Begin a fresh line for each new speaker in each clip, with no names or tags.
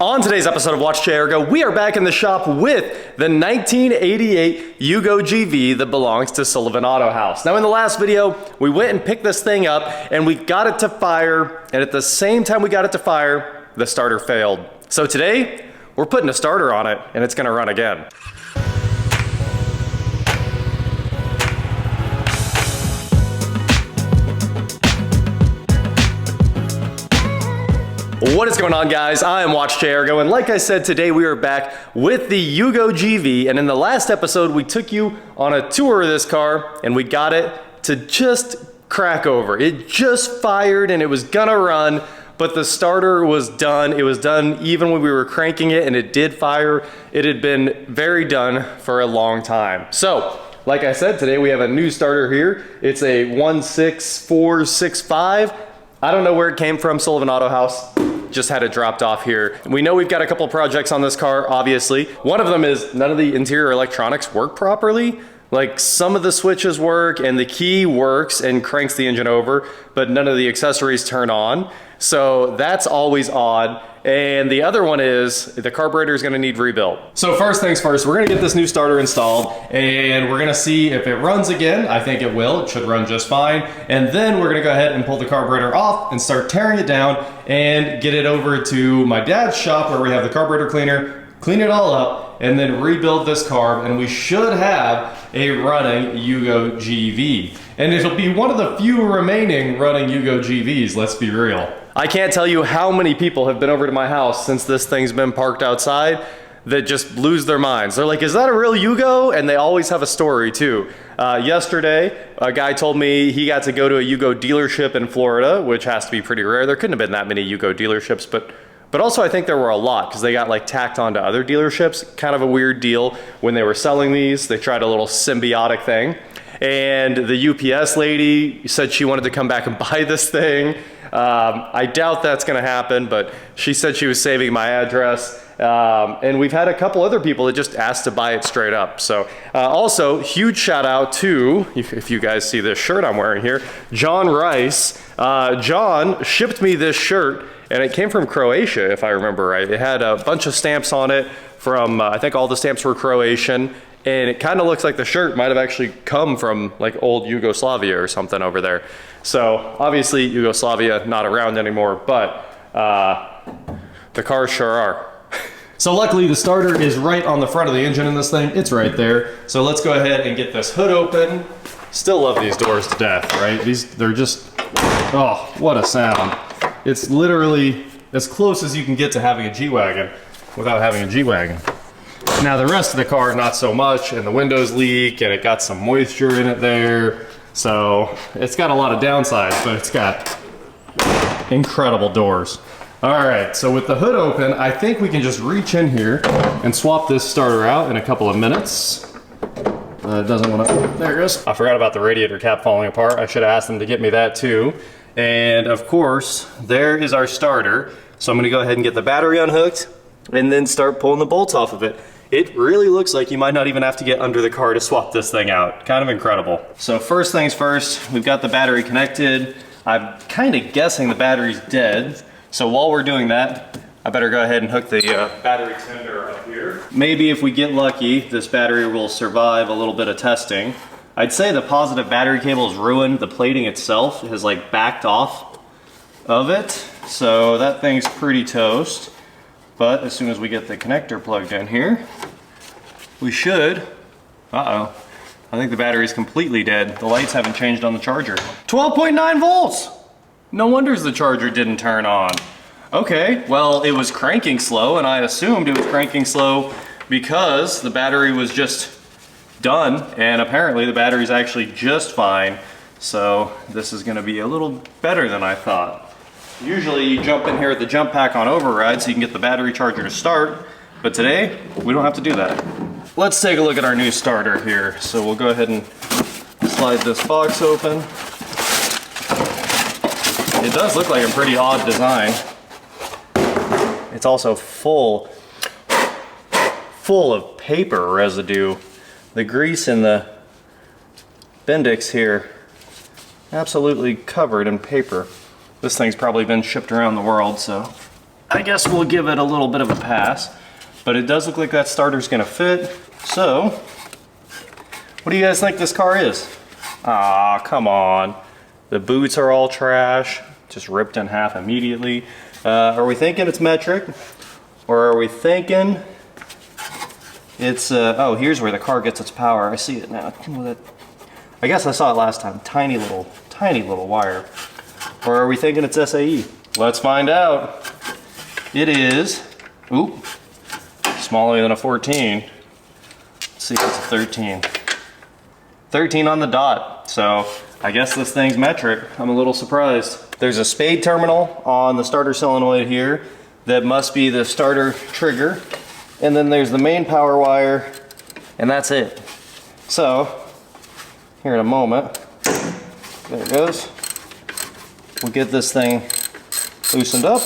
On today's episode of WatchJRGo, we are back in the shop with the 1988 Yugo GV that belongs to Sullivan Auto House. Now in the last video, we went and picked this thing up and we got it to fire, and at the same time we got it to fire, the starter failed. So today, we're putting a starter on it and it's gonna run again. What is going on, guys? I am WatchJRGo, and like I said, today we are back with the Yugo GV, and in the last episode we took you on a tour of this car and we got it to just crack over. It just fired and it was gonna run, but the starter was done. It was done even when we were cranking it, and it did fire. It had been very done for a long time. So, like I said, today we have a new starter here. It's a 16465. I don't know where it came from, Sullivan Auto House. Just had it dropped off here. We know we've got a couple projects on this car, obviously. One of them is none of the interior electronics work properly. Like, some of the switches work and the key works and cranks the engine over, but none of the accessories turn on. So that's always odd. And the other one is the carburetor is gonna need rebuilt. So first things first, we're gonna get this new starter installed and we're gonna see if it runs again. I think it will. It should run just fine. And then we're gonna go ahead and pull the carburetor off and start tearing it down and get it over to my dad's shop where we have the carburetor cleaner, clean it all up, and then rebuild this carb, and we should have a running Yugo GV. And it'll be one of the few remaining running Yugo GVs, let's be real. I can't tell you how many people have been over to my house since this thing's been parked outside that just lose their minds. They're like, is that a real Yugo? And they always have a story too. Yesterday, a guy told me he got to go to a Yugo dealership in Florida, which has to be pretty rare. There couldn't have been that many Yugo dealerships, but also I think there were a lot because they got like tacked onto other dealerships. Kind of a weird deal when they were selling these. They tried a little symbiotic thing. And the UPS lady said she wanted to come back and buy this thing. I doubt that's gonna happen, but she said she was saving my address. And we've had a couple other people that just asked to buy it straight up. So also, huge shout out to, if you guys see this shirt I'm wearing here, John Rice. John shipped me this shirt, and it came from Croatia, if I remember right. It had a bunch of stamps on it from, I think all the stamps were Croatian, and it kind of looks like the shirt might have actually come from like old Yugoslavia or something over there. So obviously Yugoslavia not around anymore, but the cars sure are. So luckily the starter is right on the front of the engine in this thing. It's right there. So let's go ahead and get this hood open. Still love these doors to death, right? They're just, oh, what a sound. It's literally as close as you can get to having a G-Wagon without having a G-Wagon. Now the rest of the car, not so much, and the windows leak, and it got some moisture in it there. So it's got a lot of downsides, but it's got incredible doors. All right, so with the hood open, I think we can just reach in here and swap this starter out in a couple of minutes. It doesn't want to, there it goes. I forgot about the radiator cap falling apart. I should have asked them to get me that too. And of course, there is our starter. So I'm gonna go ahead and get the battery unhooked and then start pulling the bolts off of it. It really looks like you might not even have to get under the car to swap this thing out. Kind of incredible. So first things first, we've got the battery connected. I'm kind of guessing the battery's dead. So while we're doing that, I better go ahead and hook the battery tender up here. Maybe if we get lucky, this battery will survive a little bit of testing. I'd say the positive battery cable is ruined. The plating itself has like backed off of it. So that thing's pretty toast. But as soon as we get the connector plugged in here, we should, uh-oh, I think the battery's completely dead. The lights haven't changed on the charger. 12.9 volts! No wonder the charger didn't turn on. Okay, well, it was cranking slow, and I assumed it was cranking slow because the battery was just done, and apparently the battery's actually just fine. So this is gonna be a little better than I thought. Usually you jump in here at the jump pack on override so you can get the battery charger to start, but today we don't have to do that. Let's take a look at our new starter here. So we'll go ahead and slide this box open. It does look like a pretty odd design. It's also full of paper residue. The grease in the Bendix here, absolutely covered in paper. This thing's probably been shipped around the world, so I guess we'll give it a little bit of a pass, but it does look like that starter's gonna fit. So, what do you guys think this car is? Ah, come on. The boots are all trash, just ripped in half immediately. Are we thinking it's metric? Or are we thinking it's, oh, here's where the car gets its power. I see it now. I guess I saw it last time. Tiny little wire. Or are we thinking it's SAE? Let's find out. It is, ooh, smaller than a 14. Let's see if it's a 13. 13 on the dot. So I guess this thing's metric. I'm a little surprised. There's a spade terminal on the starter solenoid here. That must be the starter trigger. And then there's the main power wire, and that's it. So, here in a moment, there it goes. We'll get this thing loosened up,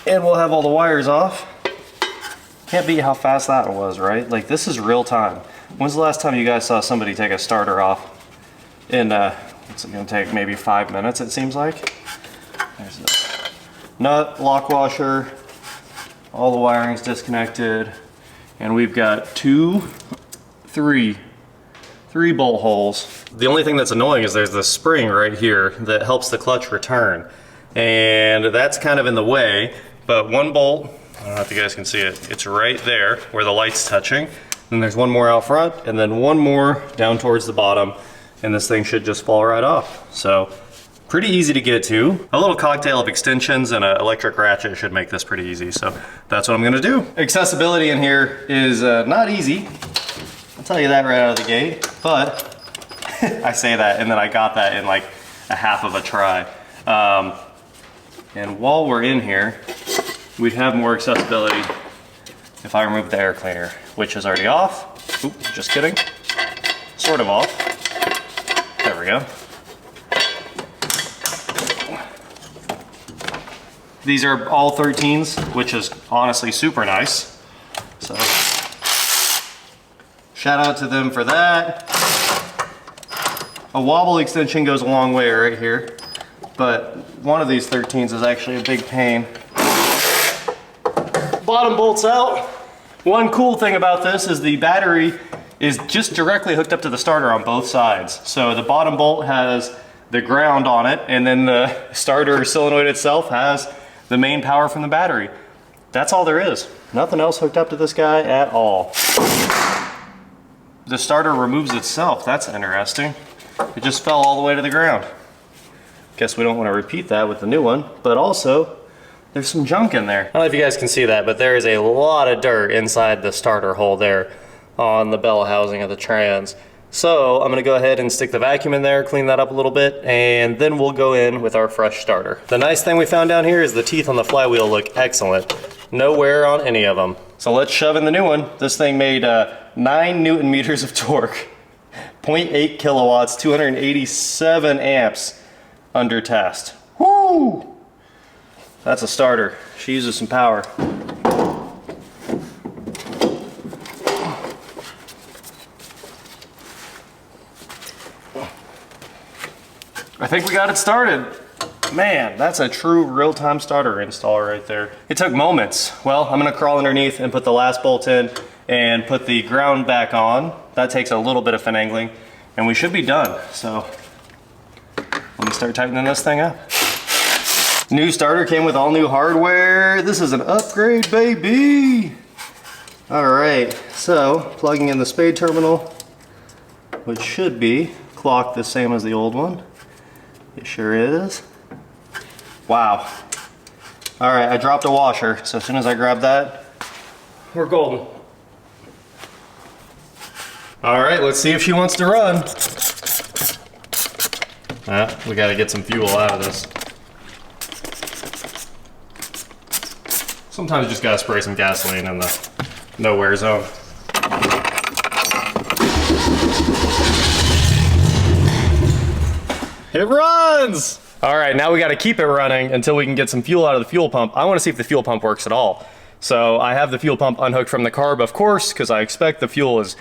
and we'll have all the wires off. Can't beat how fast that was, right? Like, this is real time. When's the last time you guys saw somebody take a starter off in, it's gonna take maybe 5 minutes, it seems like. There's this nut, lock washer, all the wiring's disconnected, and we've got three bolt holes. The only thing that's annoying is there's this spring right here that helps the clutch return, and that's kind of in the way, but one bolt, I don't know if you guys can see it, it's right there where the light's touching. Then there's one more out front, and then one more down towards the bottom, and this thing should just fall right off. So, pretty easy to get to. A little cocktail of extensions and an electric ratchet should make this pretty easy, so that's what I'm gonna do. Accessibility in here is not easy. I'll tell you that right out of the gate, but I say that and then I got that in like a half of a try. And while we're in here, we'd have more accessibility if I remove the air cleaner, which is already off. Oop, just kidding. Sort of off. There we go. These are all 13s, which is honestly super nice. So, shout out to them for that. A wobble extension goes a long way right here, but one of these 13s is actually a big pain. Bottom bolts out. One cool thing about this is the battery is just directly hooked up to the starter on both sides. So the bottom bolt has the ground on it, and then the starter solenoid itself has the main power from the battery. That's all there is. Nothing else hooked up to this guy at all. The starter removes itself. That's interesting. It just fell all the way to the ground. Guess we don't want to repeat that with the new one, but also there's some junk in there. I don't know if you guys can see that, but there is a lot of dirt inside the starter hole there on the bell housing of the trans. So I'm gonna go ahead and stick the vacuum in there, clean that up a little bit, and then we'll go in with our fresh starter. The nice thing we found down here is the teeth on the flywheel look excellent. No wear on any of them. So let's shove in the new one. This thing made 9 Newton meters of torque, 0.8 kilowatts, 287 amps under test. Woo! That's a starter. She uses some power. I think we got it started. Man, that's a true real-time starter install right there. It took moments. Well, I'm gonna crawl underneath and put the last bolt in and put the ground back on. That takes a little bit of finagling and we should be done. So let me start tightening this thing up. New starter came with all new hardware. This is an upgrade, baby. All right, so plugging in the spade terminal, which should be clocked the same as the old one. It sure is. Wow. All right, I dropped a washer, so as soon as I grab that, we're golden. All right, let's see if she wants to run. We gotta get some fuel out of this. Sometimes you just gotta spray some gasoline in the nowhere zone. It runs! All right, now we gotta keep it running until we can get some fuel out of the fuel pump. I wanna see if the fuel pump works at all. So I have the fuel pump unhooked from the carb, of course, because I expect the fuel is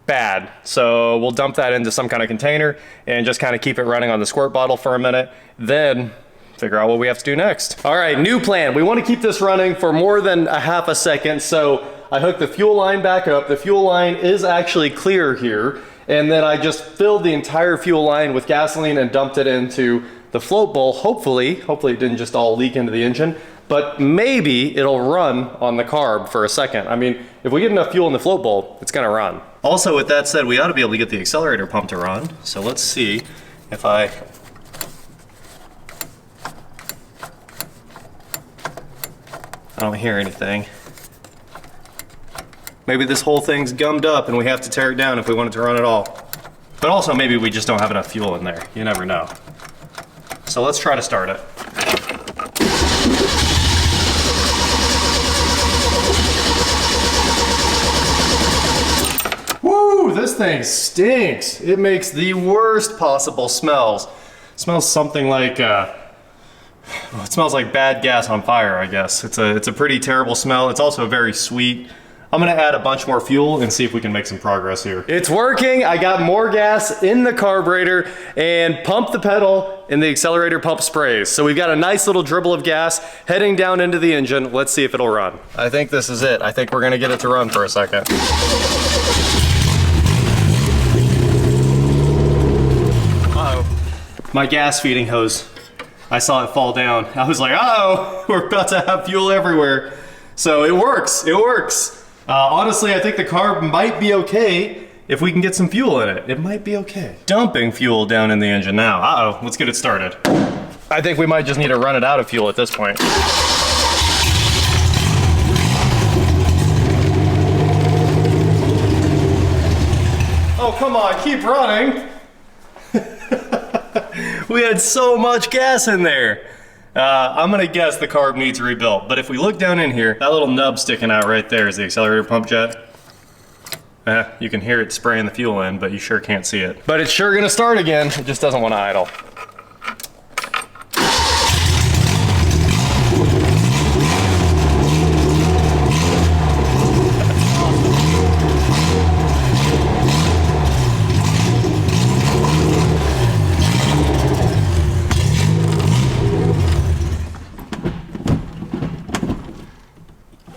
bad. So we'll dump that into some kind of container and just kind of keep it running on the squirt bottle for a minute. Then figure out what we have to do next. All right, new plan. We want to keep this running for more than a half a second, so I hooked the fuel line back up. The fuel line is actually clear here, and then I just filled the entire fuel line with gasoline and dumped it into the float bowl. Hopefully it didn't just all leak into the engine, but maybe it'll run on the carb for a second. I mean, if we get enough fuel in the float bowl, it's gonna run. Also, with that said, we ought to be able to get the accelerator pump to run. So let's see if I don't hear anything. Maybe this whole thing's gummed up and we have to tear it down if we want it to run at all. But also maybe we just don't have enough fuel in there. You never know. So let's try to start it. Woo, this thing stinks. It makes the worst possible smells. It smells something like, it smells like bad gas on fire, I guess. It's a pretty terrible smell. It's also very sweet. I'm gonna add a bunch more fuel and see if we can make some progress here. It's working. I got more gas in the carburetor and pumped the pedal and the accelerator pump sprays. So we've got a nice little dribble of gas heading down into the engine. Let's see if it'll run. I think this is it. I think we're gonna get it to run for a second. Uh-oh. My gas feeding hose. I saw it fall down. I was like, uh-oh, we're about to have fuel everywhere. So it works, it works. Honestly, I think the carb might be okay if we can get some fuel in it. It might be okay. Dumping fuel down in the engine now. Uh-oh, let's get it started. I think we might just need to run it out of fuel at this point. Oh, come on, keep running. We had so much gas in there. I'm gonna guess the carb needs rebuilt, but if we look down in here, that little nub sticking out right there is the accelerator pump jet. You can hear it spraying the fuel in, but you sure can't see it. But it's sure gonna start again. It just doesn't want to idle.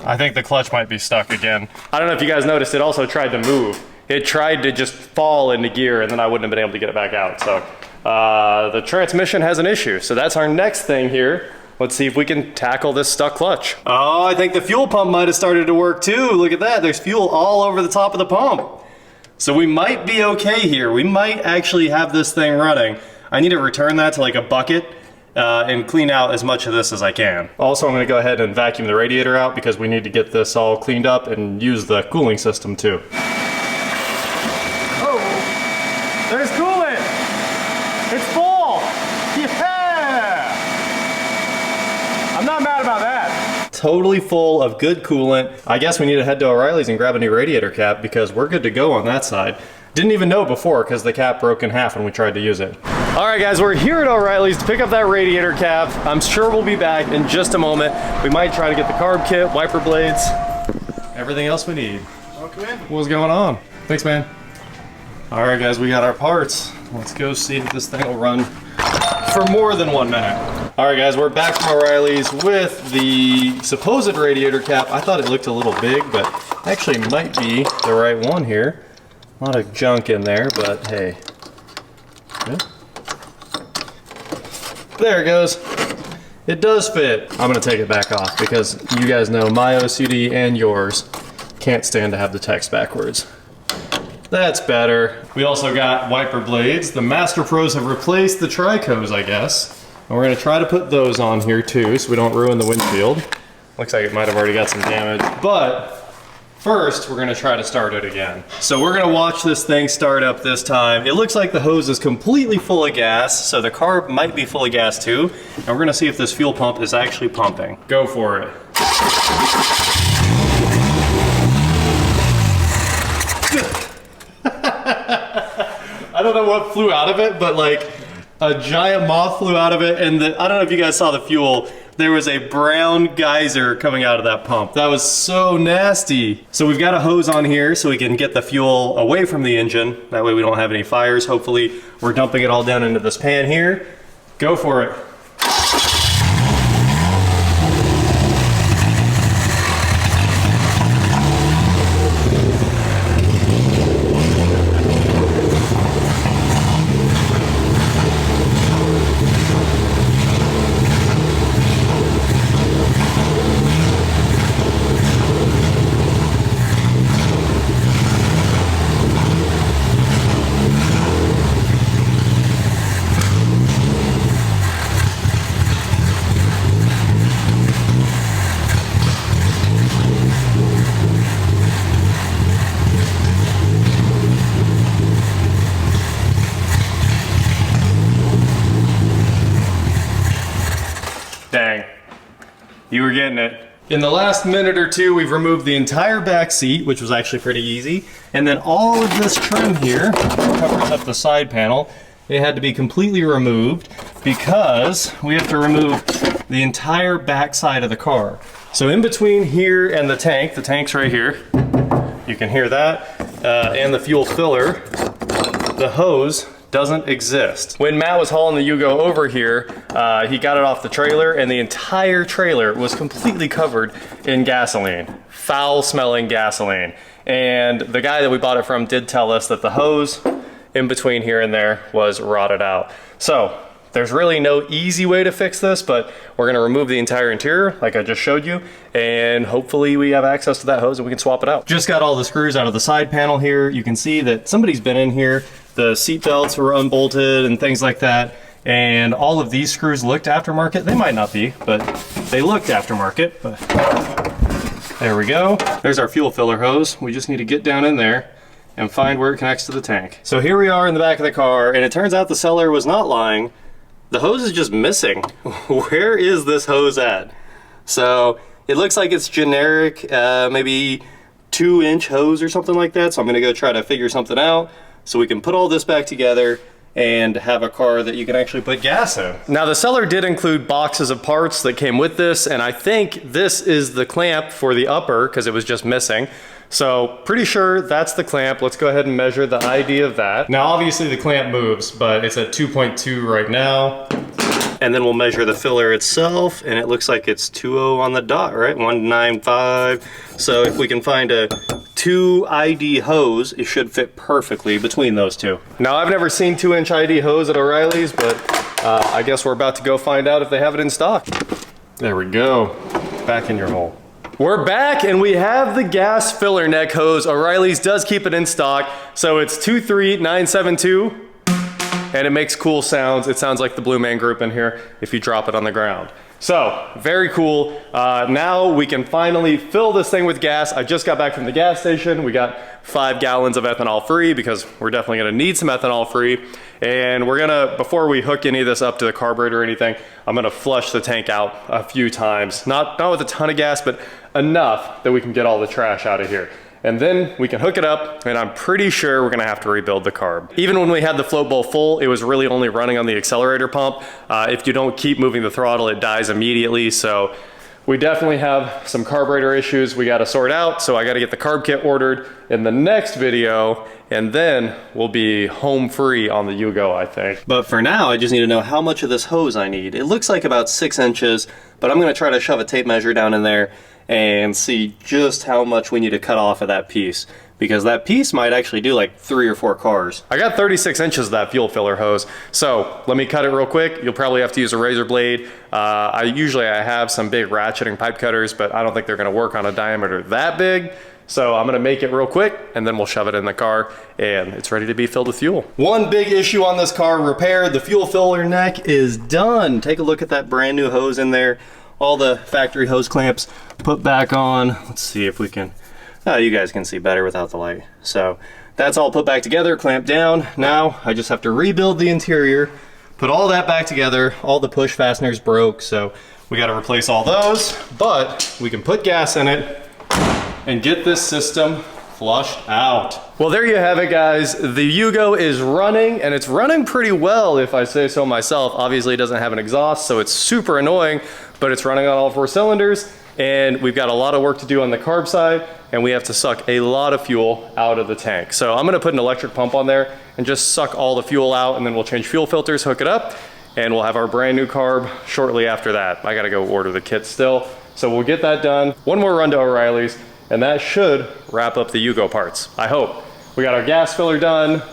I think the clutch might be stuck again. I don't know if you guys noticed, it also tried to move. It tried to just fall into gear and then I wouldn't have been able to get it back out. So the transmission has an issue. So that's our next thing here. Let's see if we can tackle this stuck clutch. Oh, I think the fuel pump might have started to work too. Look at that, there's fuel all over the top of the pump. So we might be okay here. We might actually have this thing running. I need to return that to like a bucket and clean out as much of this as I can. Also, I'm gonna go ahead and vacuum the radiator out because we need to get this all cleaned up and use the cooling system too. Oh, there's coolant! It's full! Yeah! I'm not mad about that. Totally full of good coolant. I guess we need to head to O'Reilly's and grab a new radiator cap because we're good to go on that side. Didn't even know before because the cap broke in half when we tried to use it. All right guys, we're here at O'Reilly's to pick up that radiator cap. I'm sure we'll be back in just a moment. We might try to get the carb kit, wiper blades, everything else we need. Oh, come in. What's going on? Thanks, man. All right guys, we got our parts. Let's go see if this thing will run for more than 1 minute. All right guys, we're back from O'Reilly's with the supposed radiator cap. I thought it looked a little big, but actually might be the right one here. A lot of junk in there, but hey. Yeah. There it goes. It does fit. I'm gonna take it back off because you guys know my OCD and yours can't stand to have the text backwards. That's better. We also got wiper blades. The Master Pros have replaced the Tricos, I guess. And we're gonna try to put those on here too so we don't ruin the windshield. Looks like it might have already got some damage, but first, we're gonna try to start it again. So we're gonna watch this thing start up this time. It looks like the hose is completely full of gas, so the carb might be full of gas too. And we're gonna see if this fuel pump is actually pumping. Go for it. I don't know what flew out of it, but like a giant moth flew out of it, and I don't know if you guys saw the fuel. There was a brown geyser coming out of that pump. That was so nasty. So we've got a hose on here so we can get the fuel away from the engine. That way we don't have any fires, hopefully. We're dumping it all down into this pan here. Go for it. You were getting it. In the last minute or two, we've removed the entire back seat, which was actually pretty easy. And then all of this trim here covers up the side panel. It had to be completely removed because we have to remove the entire back side of the car. So in between here and the tank's right here. You can hear that. And the fuel filler, the hose doesn't exist. When Matt was hauling the Yugo over here, he got it off the trailer and the entire trailer was completely covered in gasoline. Foul smelling gasoline. And the guy that we bought it from did tell us that the hose in between here and there was rotted out. So there's really no easy way to fix this, but we're gonna remove the entire interior like I just showed you, and hopefully we have access to that hose and we can swap it out. Just got all the screws out of the side panel here. You can see that somebody's been in here. The seat belts were unbolted and things like that. And all of these screws looked aftermarket. They might not be, but they looked aftermarket. But there we go. There's our fuel filler hose. We just need to get down in there and find where it connects to the tank. So here we are in the back of the car, and it turns out the seller was not lying. The hose is just missing. Where is this hose at? So it looks like it's generic, maybe 2-inch hose or something like that. So I'm gonna go try to figure something out so we can put all this back together and have a car that you can actually put gas in. Now the seller did include boxes of parts that came with this, and I think this is the clamp for the upper because it was just missing. So pretty sure that's the clamp. Let's go ahead and measure the ID of that. Now obviously the clamp moves, but it's at 2.2 right now. And then we'll measure the filler itself, and it looks like it's 2.0 on the dot, right? 195. So if we can find a 2 ID hose, it should fit perfectly between those two. Now I've never seen 2-inch ID hose at O'Reilly's, but I guess we're about to go find out if they have it in stock. There we go, back in your hole. We're back and we have the gas filler neck hose. O'Reilly's does keep it in stock. So it's 23972 and it makes cool sounds. It sounds like the Blue Man Group in here if you drop it on the ground. So very cool. Now we can finally fill this thing with gas. I just got back from the gas station. We got 5 gallons of ethanol free because we're definitely gonna need some ethanol free. And we're gonna, before we hook any of this up to the carburetor or anything, I'm gonna flush the tank out a few times. Not with a ton of gas, but enough that we can get all the trash out of here. And then we can hook it up, and I'm pretty sure we're gonna have to rebuild the carb. Even when we had the float bowl full, it was really only running on the accelerator pump. If you don't keep moving the throttle, it dies immediately. So we definitely have some carburetor issues we gotta sort out. So I gotta get the carb kit ordered in the next video, and then we'll be home free on the Yugo, I think. But for now, I just need to know how much of this hose I need. It looks like about 6 inches, but I'm gonna try to shove a tape measure down in there and see just how much we need to cut off of that piece, because that piece might actually do like 3 or 4 cars. I got 36 inches of that fuel filler hose, so let me cut it real quick. You'll probably have to use a razor blade. I usually have some big ratcheting pipe cutters, but I don't think they're gonna work on a diameter that big. So I'm gonna make it real quick, and then we'll shove it in the car, and it's ready to be filled with fuel. One big issue on this car repaired. The fuel filler neck is done. Take a look at that brand new hose in there. All the factory hose clamps put back on. Let's see if we can, you guys can see better without the light. So that's all put back together, clamped down. Now I just have to rebuild the interior, put all that back together. All the push fasteners broke, so we got to replace all those, but we can put gas in it and get this system flushed out. Well, there you have it, guys. The Yugo is running, and it's running pretty well if I say so myself. Obviously it doesn't have an exhaust, so it's super annoying, but it's running on all 4 cylinders, and we've got a lot of work to do on the carb side, and we have to suck a lot of fuel out of the tank. So I'm gonna put an electric pump on there and just suck all the fuel out, and then we'll change fuel filters, hook it up, and we'll have our brand new carb shortly after that. I gotta go order the kit still. So we'll get that done. One more run to O'Reilly's, and that should wrap up the Yugo parts, I hope. We got our gas filler done.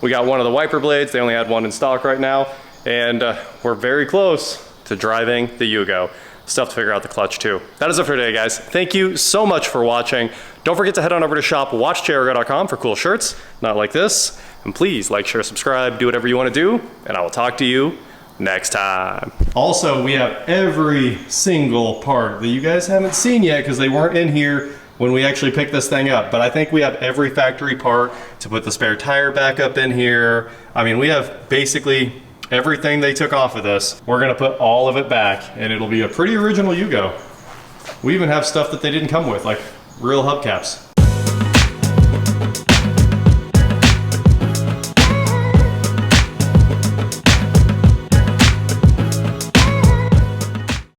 We got one of the wiper blades. They only had one in stock right now. And we're very close to driving the Yugo. Still have to figure out the clutch too. That is it for today, guys. Thank you so much for watching. Don't forget to head on over to shop WatchJRGo.com for cool shirts, not like this. And please like, share, subscribe, do whatever you want to do, and I will talk to you next time. Also, we have every single part that you guys haven't seen yet because they weren't in here when we actually picked this thing up, but I think we have every factory part to put the spare tire back up in here. I mean, we have basically everything they took off of this. We're gonna put all of it back, and it'll be a pretty original Yugo. We even have stuff that they didn't come with, like real hubcaps.